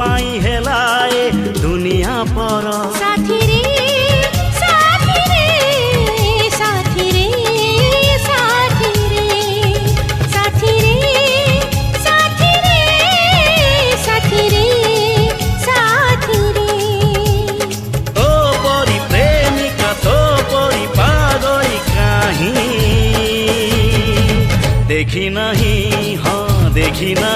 पाई हेलाए दुनिया पर साथी रे साथी रे साथी रे साथी रे साथी रे साथी रे साथी रे तो परी प्रेमिका तो परी पागल कहीं देखी नहीं हाँ देखी नहीं